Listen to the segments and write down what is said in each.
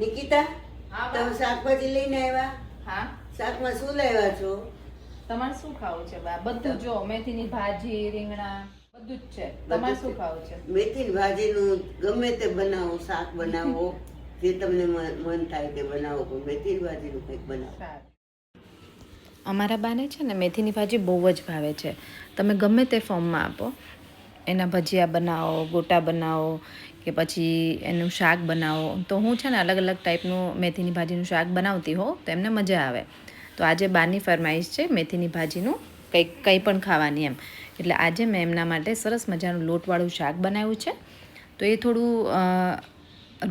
નિકિતા, હા તમે બા. શાકભાજી લઈને આવ્યા? હા શાકમાં શું લાવ્યા છો? તમારે શું ખાવું છે બા? બધું જો મેથીની ભાજી, રીંગણા બધું જ છે. તમારે શું ખાવું છે? મેથીની ભાજીનું ગમે તે બનાવો, શાક બનાવો, જે તમને મન થાય તે બનાવો, પણ મેથીની ભાજીનું કંઈક બનાવો. સારું. અમારા બાને છે ને મેથીની ભાજી બહુ જ ભાવે છે. તમે ગમે તે ફોર્મમાં આપો, એના ભજીયા બનાવો, ગોટા બનાવો કે પછી એનું શાક બનાવો, તો હું છે ને અલગ અલગ ટાઈપનું મેથીની ભાજીનું શાક બનાવતી હોઉં તો એમને મજા આવે. તો આજે બાની ફરમાઈશ છે મેથીની ભાજીનું કંઈ પણ ખાવાની એમ. એટલે આજે મેં એમના માટે સરસ મજાનું લોટવાળું શાક બનાવ્યું છે. તો એ થોડું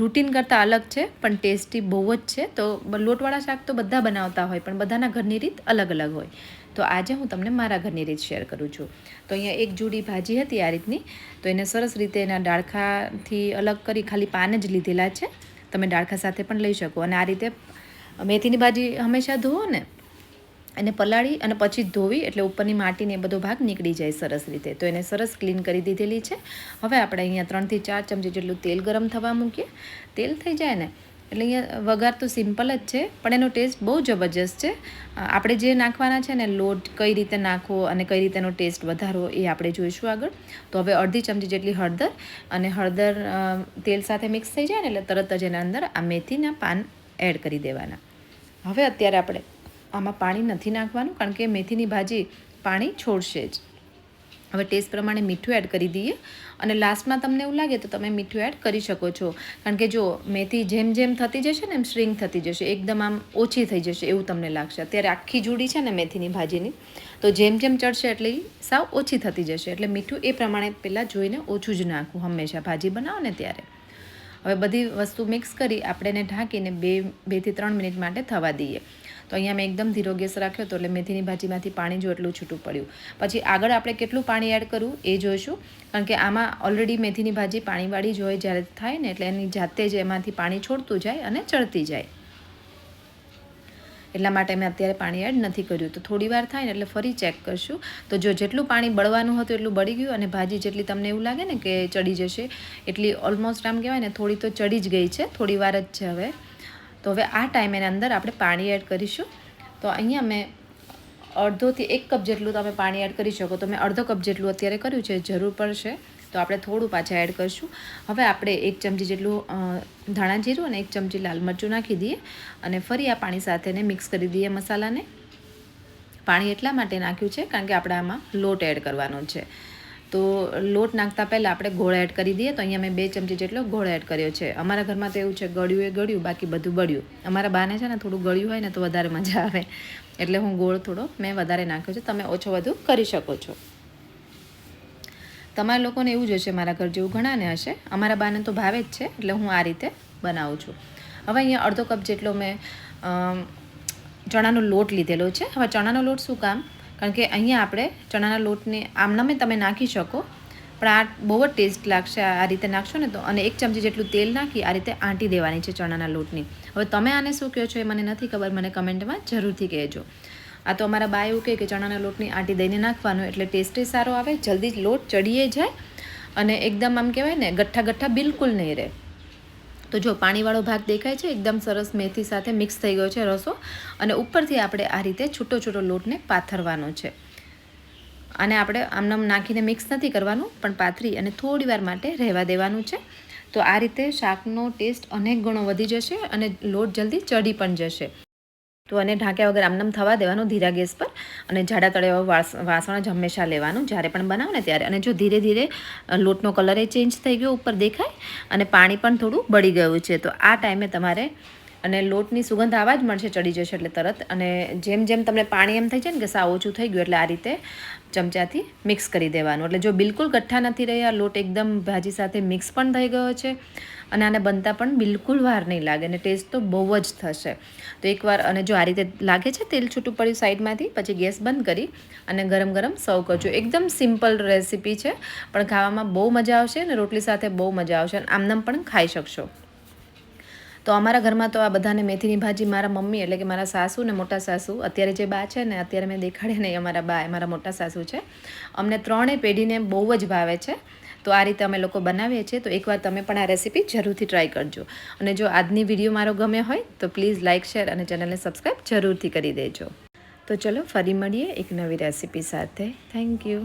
રૂટીન કરતાં અલગ છે પણ ટેસ્ટી બહુ જ છે. તો લોટવાળા શાક તો બધા બનાવતા હોય પણ બધાના ઘરની રીત અલગ અલગ હોય. તો આજે હું તમને મારા ઘરની રીત શેર કરું છું. તો અહીંયા એક જોડી ભાજી હતી આ રીતની. તો એને સરસ રીતે એના ડાળખાથી અલગ કરી ખાલી પાન જ લીધેલા છે. તમે ડાળખા સાથે પણ લઈ શકો. અને આ રીતે મેથીની ભાજી હંમેશા ધોવો ને એને પલાળી અને પછી જ ધોવી એટલે ઉપરની માટીને એ બધો ભાગ નીકળી જાય સરસ રીતે. તો એને સરસ ક્લીન કરી દીધેલી છે. હવે આપણે અહીંયા 3 થી 4 ચમચી જેટલું તેલ ગરમ થવા મૂકીએ. તેલ થઈ જાય ને એટલે અહીંયા વઘાર તો સિમ્પલ જ છે પણ એનો ટેસ્ટ બહુ જબરજસ્ત છે. આપણે જે નાખવાના છે ને લોટ કઈ રીતે નાખવો અને કઈ રીતે એનો ટેસ્ટ વધારવો એ આપણે જોઈશું આગળ. તો હવે અડધી ચમચી જેટલી હળદર, અને હળદર તેલ સાથે મિક્સ થઈ જાય ને એટલે તરત જ એના અંદર આ મેથીના પાન એડ કરી દેવાના. હવે અત્યારે આપણે આમાં પાણી નથી નાખવાનું કારણ કે મેથીની ભાજી પાણી છોડશે જ. હવે ટેસ્ટ પ્રમાણે મીઠું એડ કરી દઈએ. અને લાસ્ટમાં તમને એવું લાગે તો તમે મીઠું એડ કરી શકો છો. કારણ કે જો મેથી જેમ જેમ થતી જશે ને એમ શ્રિંક થતી જશે, એકદમ આમ ઓછી થઈ જશે એવું તમને લાગશે. અત્યારે આખી જોડી છે ને મેથીની ભાજીની, તો જેમ જેમ ચડશે એટલે એ સાવ ઓછી થતી જશે. એટલે મીઠું એ પ્રમાણે પહેલાં જોઈને ઓછું જ નાખવું હંમેશા ભાજી બનાવો ને ત્યારે. હવે બધી વસ્તુ મિક્સ કરી આપણે એને ઢાંકીને 2 થી 3 મિનિટ માટે થવા દઈએ. તો અહીંયા મેં એકદમ ધીરો ગેસ રાખ્યો હતો એટલે મેથીની ભાજીમાંથી પાણી જો એટલું છૂટું પડ્યું. પછી આગળ આપણે કેટલું પાણી એડ કરવું એ જોઈશું. કારણ કે આમાં ઓલરેડી મેથીની ભાજી પાણીવાળી જ હોય જ્યારે થાય ને, એટલે એની જાતે જ એમાંથી પાણી છોડતું જાય અને ચડતી જાય. એટલા માટે મેં અત્યારે પાણી એડ નથી કર્યું. તો થોડી વાર થાય ને એટલે ફરી ચેક કરશું. તો જો જેટલું પાણી બળવાનું હતું એટલું બળી ગયું, અને ભાજી જેટલી તમને એવું લાગે ને કે ચડી જશે એટલી ઓલમોસ્ટ આમ કહેવાય ને થોડી તો ચડી જ ગઈ છે, થોડી વાર જ છે હવે. તો હવે આ ટાઈમ એના અંદર આપણે પાણી એડ કરીશું. તો અહીંયા મેં અડધોથી 1 કપ જેટલું તમે પાણી એડ કરી શકો. તો મેં અડધો કપ જેટલું અત્યારે કર્યું છે, જરૂર પડશે તો આપણે થોડું પાછા એડ કરીશું. હવે આપણે 1 ચમચી જેટલું ધાણા જીરું અને 1 ચમચી લાલ મરચું નાખી દઈએ અને ફરી આ પાણી સાથેને મિક્સ કરી દઈએ મસાલાને. પાણી એટલા માટે નાખ્યું છે કારણ કે આપણે આમાં લોટ એડ કરવાનો છે. તો લોટ નાખતા પહેલાં આપણે ગોળ એડ કરી દઈએ. તો અહીંયા મેં 2 ચમચી જેટલો ગોળ એડ કર્યો છે. અમારા ઘરમાં તો એવું છે ગળ્યું એ ગળ્યું, બાકી બધું બળ્યું. અમારા બાને છે ને થોડું ગળ્યું હોય ને તો વધારે મજા આવે, એટલે હું ગોળ થોડો મેં વધારે નાખ્યો છે. તમે ઓછો વધુ કરી શકો છો. તમારા લોકોને એવું જ હશે, મારા ઘર જેવું ઘણાને હશે. અમારા બાને તો ભાવે જ છે એટલે હું આ રીતે બનાવું છું. હવે અહીંયા અડધો કપ જેટલો મેં ચણાનો લોટ લીધેલો છે. હવે ચણાનો લોટ શું કામ? કારણ કે અહીંયા આપણે ચણાના લોટને આમનામે તમે નાખી શકો, પણ આ બહુ જ ટેસ્ટ લાગશે આ રીતે નાખશો ને તો. અને 1 ચમચી જેટલું તેલ નાખી આ રીતે આંટી દેવાની છે ચણાના લોટની. હવે તમે આને શું કહો છો એ મને નથી ખબર, મને કમેન્ટમાં જરૂરથી કહેજો. આ તો અમારા બા એવું કહે કે ચણાના લોટની આંટી દઈને નાખવાનો એટલે ટેસ્ટે સારો આવે, જલ્દી જ લોટ ચડીએ જાય અને એકદમ આમ કહેવાય ને ગઠ્ઠા ગઠ્ઠા બિલકુલ નહીં રહે. તો જો પાણીવાળો ભાગ દેખાય છે, એકદમ સરસ મેથી સાથે મિક્સ થઈ ગયો છે રસો. અને ઉપરથી આપણે આ રીતે છૂટો છૂટો લોટને પાથરવાનો છે. આને આપણે આમનામ નાખીને મિક્સ નથી કરવાનું, પણ પાથરી અને થોડી વાર માટે રહેવા દેવાનું છે. તો આ રીતે શાકનો ટેસ્ટ અનેક ગણો વધી જશે અને લોટ જલ્દી ચડી પણ જશે. તો આને ઢાંક્યા વગર આમનામ થવા દેવાનું ધીરા ગેસ પર. અને જાડા તળિયા વાસણ જ હંમેશા લેવાનું જ્યારે પણ બનાવો ને ત્યારે. અને જો ધીરે ધીરે લોટનો કલર એ ચેન્જ થઈ ગયો ઉપર દેખાય અને પાણી પણ થોડું બળી ગયું છે, તો આ ટાઈમે તમારે અને લોટની સુગંધ આવા જ મળશે, ચડી જશે એટલે તરત. અને જેમ જેમ તમને પાણી એમ થઈ જાય ને કે સાવ ઓછું થઈ ગયું એટલે આ રીતે ચમચાથી મિક્સ કરી દેવાનું. એટલે જો બિલકુલ ગઠ્ઠા નથી રહ્યા, લોટ એકદમ ભાજી સાથે મિક્સ પણ થઈ ગયો છે અને આને બનતા પણ બિલકુલ વાર નહીં લાગે અને ટેસ્ટ તો બહુ જ થશે. તો એકવાર અને જો આ રીતે લાગે છે તેલ છૂટું પડ્યું સાઈડમાંથી, પછી ગેસ બંધ કરી અને ગરમ ગરમ સર્વ કરજો. એકદમ સિમ્પલ રેસીપી છે પણ ખાવામાં બહુ મજા આવશે અને રોટલી સાથે બહુ મજા આવશે અને આમનામ પણ ખાઈ શકશો. તો અમારા ઘરમાં તો આ બધાને મેથીની ભાજી મારા મમ્મી એટલે કે મારા સાસુ ને મોટા સાસુ, અત્યારે જે બા છે ને અત્યારે મેં દેખાડે નહીં અમારા બા, મારા મોટા સાસુ છે, અમને 3 પેઢીને બહુ જ ભાવે છે. તો આ રીતે અમે લોકો બનાવીએ છીએ. તો એકવાર તમે પણ આ રેસીપી જરૂરથી ટ્રાય કરજો. અને જો આજની વિડીયો મારો ગમે હોય તો પ્લીઝ લાઇક, શેર અને ચેનલને સબસ્ક્રાઈબ જરૂરથી કરી દેજો. તો ચલો ફરી મળીએ એક નવી રેસીપી સાથે. Thank you.